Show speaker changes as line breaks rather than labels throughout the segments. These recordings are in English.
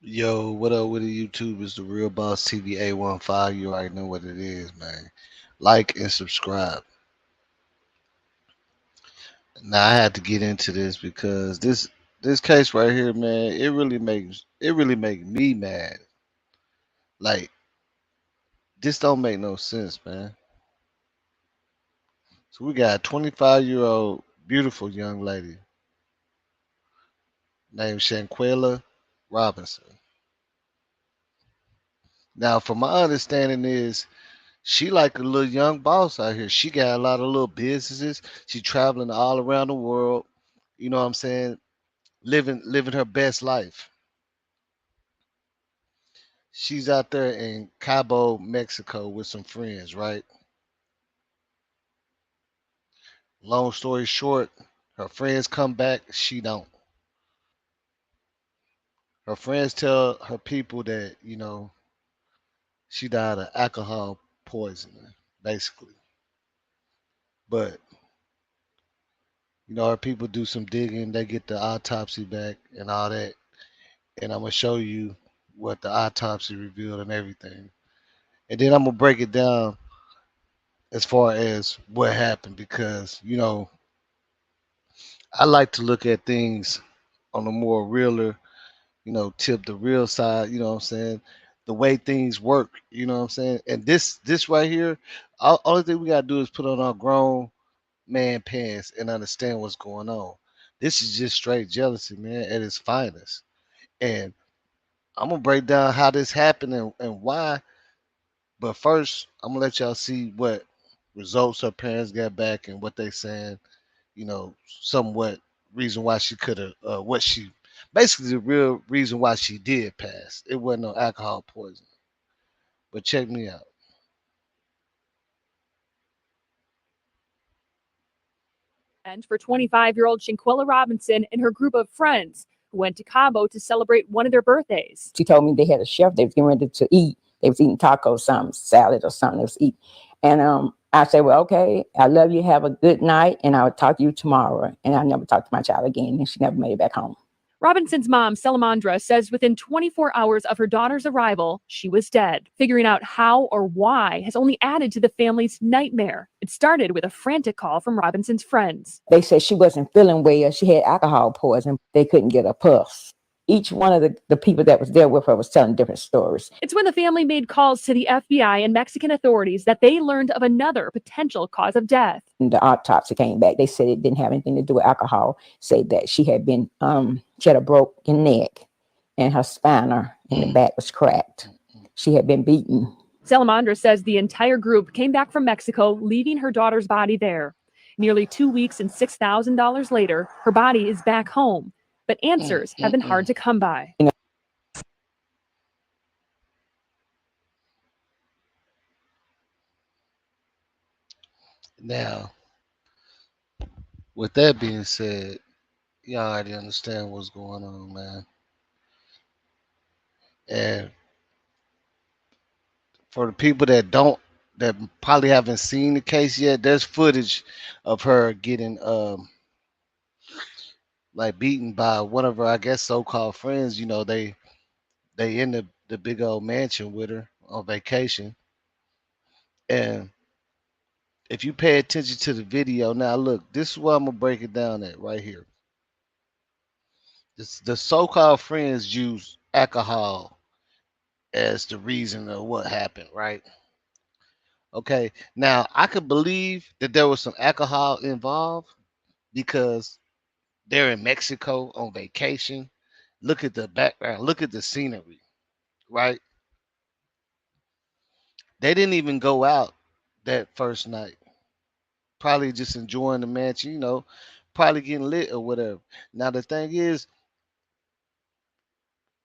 Yo, what up with the YouTube? It's the Real Boss TV A15. You already know what it is, man. Like and subscribe. Now I had to get into this because this case right here, man, it really make me mad. Like this don't make no sense, man. So we got a 25-year-old beautiful young lady named Shanquella Robinson. Now, from my understanding is she like a little young boss out here. She got a lot of little businesses. She traveling all around the world. You know what I'm saying? Living her best life. She's out there in Cabo, Mexico with some friends, right? Long story short, her friends come back, she don't. Her friends tell her people that, she died of alcohol poisoning, basically. But, her people do some digging, they get the autopsy back and all that. And I'm gonna show you what the autopsy revealed and everything. And then I'm gonna break it down as far as what happened because I like to look at things on a more realer, tip the real side. You know what I'm saying? The way things work. You know what I'm saying? And this right here, only thing we gotta do is put on our grown man pants and understand what's going on. This is just straight jealousy, man, at its finest. And I'm gonna break down how this happened and why. But first, I'm gonna let y'all see what results her parents got back and what they saying. Somewhat reason why she could have, what she basically the real reason why she did pass. It wasn't no alcohol poisoning. But check me out.
And for 25-year-old Shanquella Robinson and her group of friends who went to Cabo to celebrate one of their birthdays.
She told me they had a chef. They was getting ready to eat. They was eating tacos, something, salad or something. They was eating. And I said, well, okay, I love you. Have a good night. And I'll talk to you tomorrow. And I never talked to my child again. And she never made it back home.
Robinson's mom, Salamandra, says within 24 hours of her daughter's arrival, she was dead. Figuring out how or why has only added to the family's nightmare. It started with a frantic call from Robinson's friends.
They said she wasn't feeling well. She had alcohol poison. They couldn't get a pulse. Each one of the people that was there with her was telling different stories.
It's when the family made calls to the FBI and Mexican authorities that they learned of another potential cause of death.
And the autopsy came back. They said it didn't have anything to do with alcohol. Said that she had been, she had a broken neck and her spine in the back was cracked. She had been beaten.
Salamandra says the entire group came back from Mexico, leaving her daughter's body there. Nearly 2 weeks and $6,000 later, her body is back home. But answers have been hard to come by.
Now, with that being said, y'all already understand what's going on, man. And for the people that probably haven't seen the case yet, there's footage of her getting like beaten by one of her, I guess, so-called friends. They in the big old mansion with her on vacation. And if you pay attention to the video, now look, this is what I'm gonna break it down at right here. The so-called friends use alcohol as the reason of what happened, right? Okay. Now I could believe that there was some alcohol involved because they're in Mexico on vacation. Look at the background. Look at the scenery, right? They didn't even go out that first night. Probably just enjoying the mansion, probably getting lit or whatever. Now the thing is,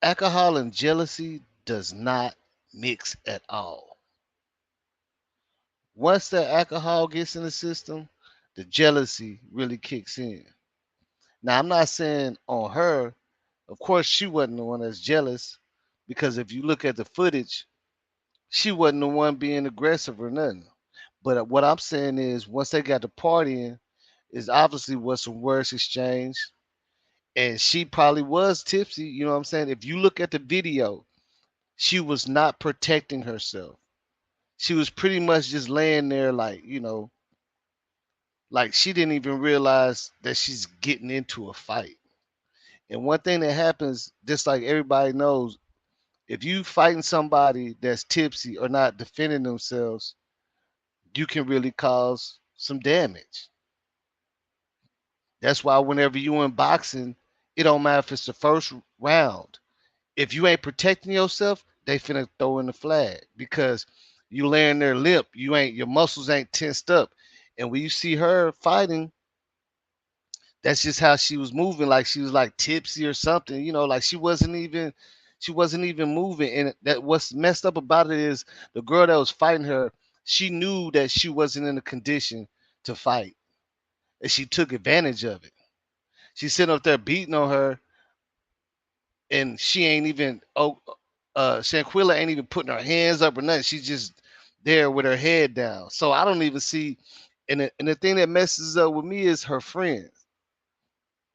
alcohol and jealousy does not mix at all. Once the alcohol gets in the system, the jealousy really kicks in. Now I'm not saying on her, of course she wasn't the one that's jealous, because if you look at the footage, she wasn't the one being aggressive or nothing. But what I'm saying is once they got the partying, is obviously was some words exchanged, And she probably was tipsy, you know what I'm saying? If you look at the video, she was not protecting herself. She was pretty much just laying there like, like she didn't even realize that she's getting into a fight. And one thing that happens, just like everybody knows, if you fighting somebody that's tipsy or not defending themselves, you can really cause some damage. That's why whenever you in boxing, it don't matter if it's the first round. If you ain't protecting yourself, they finna throw in the flag because you laying there limp. You ain't your muscles ain't tensed up. And when you see her fighting, that's just how she was moving, like she was like tipsy or something, like she wasn't even moving. And that what's messed up about it is the girl that was fighting her, she knew that she wasn't in a condition to fight. And she took advantage of it. She's sitting up there beating on her, and she ain't even Shanquella ain't even putting her hands up or nothing. She's just there with her head down. So I don't even see. And the thing that messes up with me is her friends.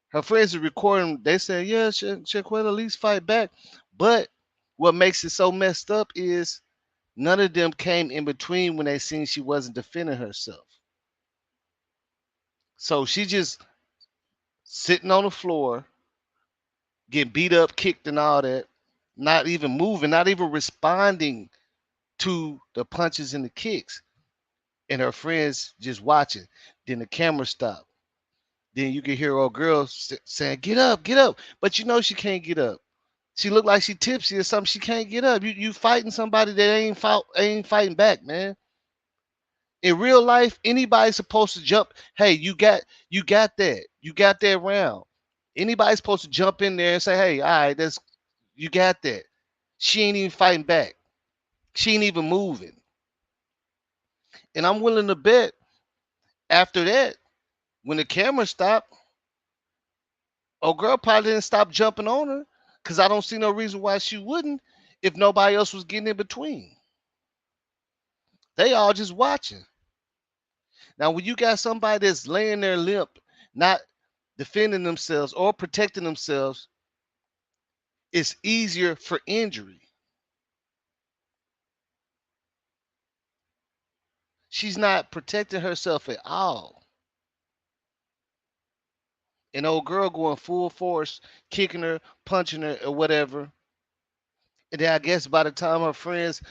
Her friends are recording. They say, "Yeah, Shanquella, at least fight back." But what makes it so messed up is none of them came in between when they seen she wasn't defending herself. So she just sitting on the floor, getting beat up, kicked, and all that, not even moving, not even responding to the punches and the kicks, and her friends just watching. Then the camera stopped. Then you can hear old girl saying, "Get up, get up," but she can't get up. She looked like she tipsy or something. She can't get up. You fighting somebody that ain't fighting back, man. In real life, anybody's supposed to jump. Hey, you got that round. Anybody's supposed to jump in there and say, "Hey, all right, that's you got that." She ain't even fighting back. She ain't even moving. And I'm willing to bet after that, when the camera stopped, oh girl probably didn't stop jumping on her because I don't see no reason why she wouldn't if nobody else was getting in between. They all just watching. Now, when you got somebody that's laying there limp, not defending themselves or protecting themselves, it's easier for injury. She's not protecting herself at all. An old girl going full force, kicking her, punching her, or whatever. And then I guess by the time her friends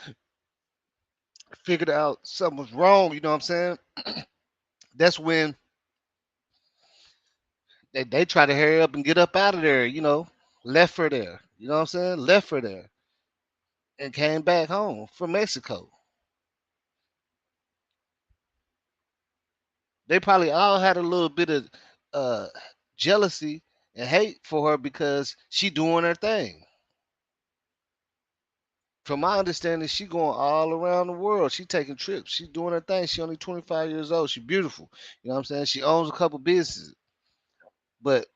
figured out something was wrong, you know what I'm saying? That's when they try to hurry up and get up out of there, left her there. You know what I'm saying? Left her there and came back home from Mexico. They probably all had a little bit of uh, jealousy and hate for her because she doing her thing. From my understanding, she going all around the world. She taking trips. She doing her thing. She only 25 years old. She beautiful. You know what I'm saying? She owns a couple businesses. But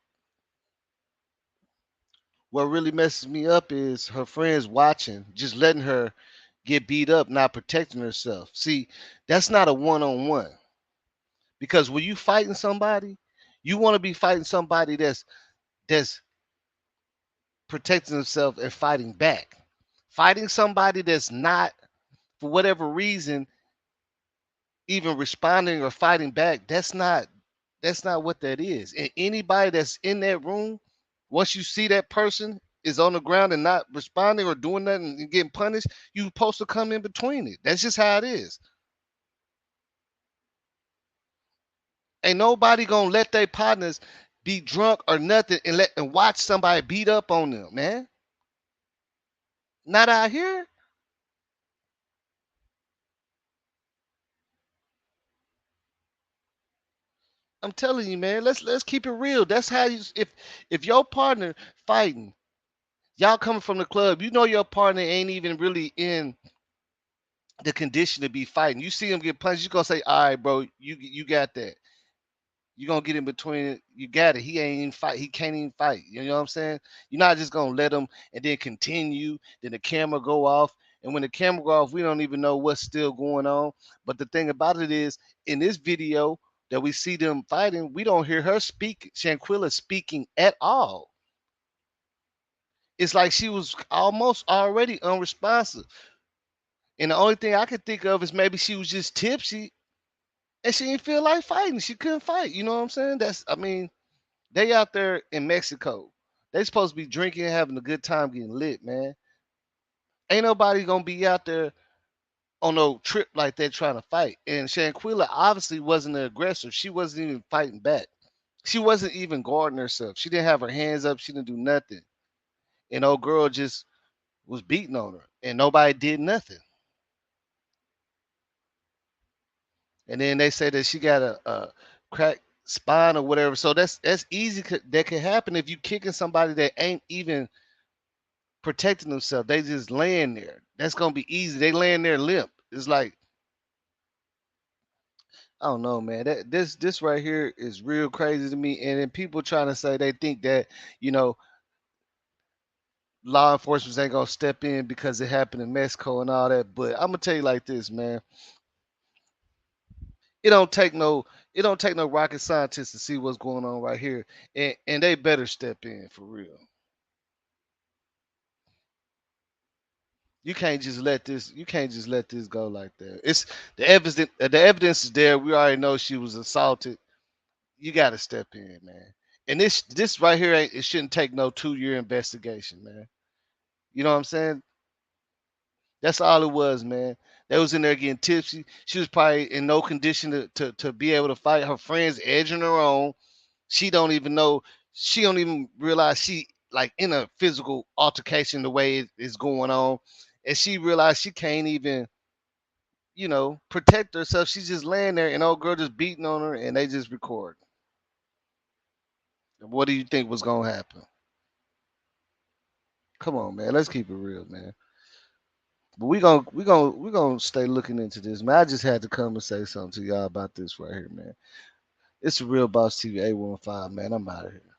what really messes me up is her friends watching, just letting her get beat up, not protecting herself. See, that's not a one-on-one. Because when you fighting somebody, you want to be fighting somebody that's protecting themselves and fighting back. Fighting somebody that's not, for whatever reason, even responding or fighting back, that's not what that is. And anybody that's in that room, once you see that person is on the ground and not responding or doing nothing and getting punished, you supposed to come in between it. That's just how it is. Ain't nobody gonna let their partners be drunk or nothing and watch somebody beat up on them, man. Not out here. I'm telling you, man. Let's keep it real. That's how you if your partner fighting, y'all coming from the club, you know your partner ain't even really in the condition to be fighting. You see him get punched, you gonna say, "All right, bro, you got that." You gonna get in between it. You got it. He ain't even fight. He can't even fight. You know what I'm saying? You're not just gonna let him and then continue. Then the camera go off, and when the camera go off, we don't even know what's still going on. But the thing about it is, in this video, that we see them fighting, we don't hear her speak, Shanquilla speaking at all. It's like she was almost already unresponsive. And the only thing I could think of is maybe she was just tipsy and she didn't feel like fighting. She couldn't fight. You know what I'm saying? I mean, they out there in Mexico. They supposed to be drinking, having a good time, getting lit, man. Ain't nobody gonna be out there on no trip like that trying to fight. And Shanquilla obviously wasn't an aggressor. She wasn't even fighting back. She wasn't even guarding herself. She didn't have her hands up. She didn't do nothing. And old girl just was beating on her, and nobody did nothing. And then they say that she got a cracked spine or whatever. So that's easy. That can happen if you kicking somebody that ain't even protecting themselves. They just laying there. That's gonna be easy. They laying there limp. It's like I don't know, man. This right here is real crazy to me. And then people trying to say they think that you know law enforcement ain't gonna step in because it happened in Mexico and all that. But I'm gonna tell you like this, man. It don't take no it don't take no rocket scientist to see what's going on right here, and they better step in for real. You can't just let this go like that. It's the evidence is there. We already know she was assaulted. You got to step in, man. And this right here ain't it shouldn't take no 2 year investigation, man. You know what I'm saying? That's all it was, man. They was in there getting tipsy. She was probably in no condition to be able to fight. Her friends edging her on. She don't even know. She don't even realize she like in a physical altercation the way it is going on, and she realized she can't even protect herself. She's just laying there, and old girl just beating on her, and they just record. What do you think was gonna happen? Come on, man. Let's keep it real, man. But we gonna stay looking into this, man. I just had to come and say something to y'all about this right here, man. It's a real boss TV 815, man. I'm out of here.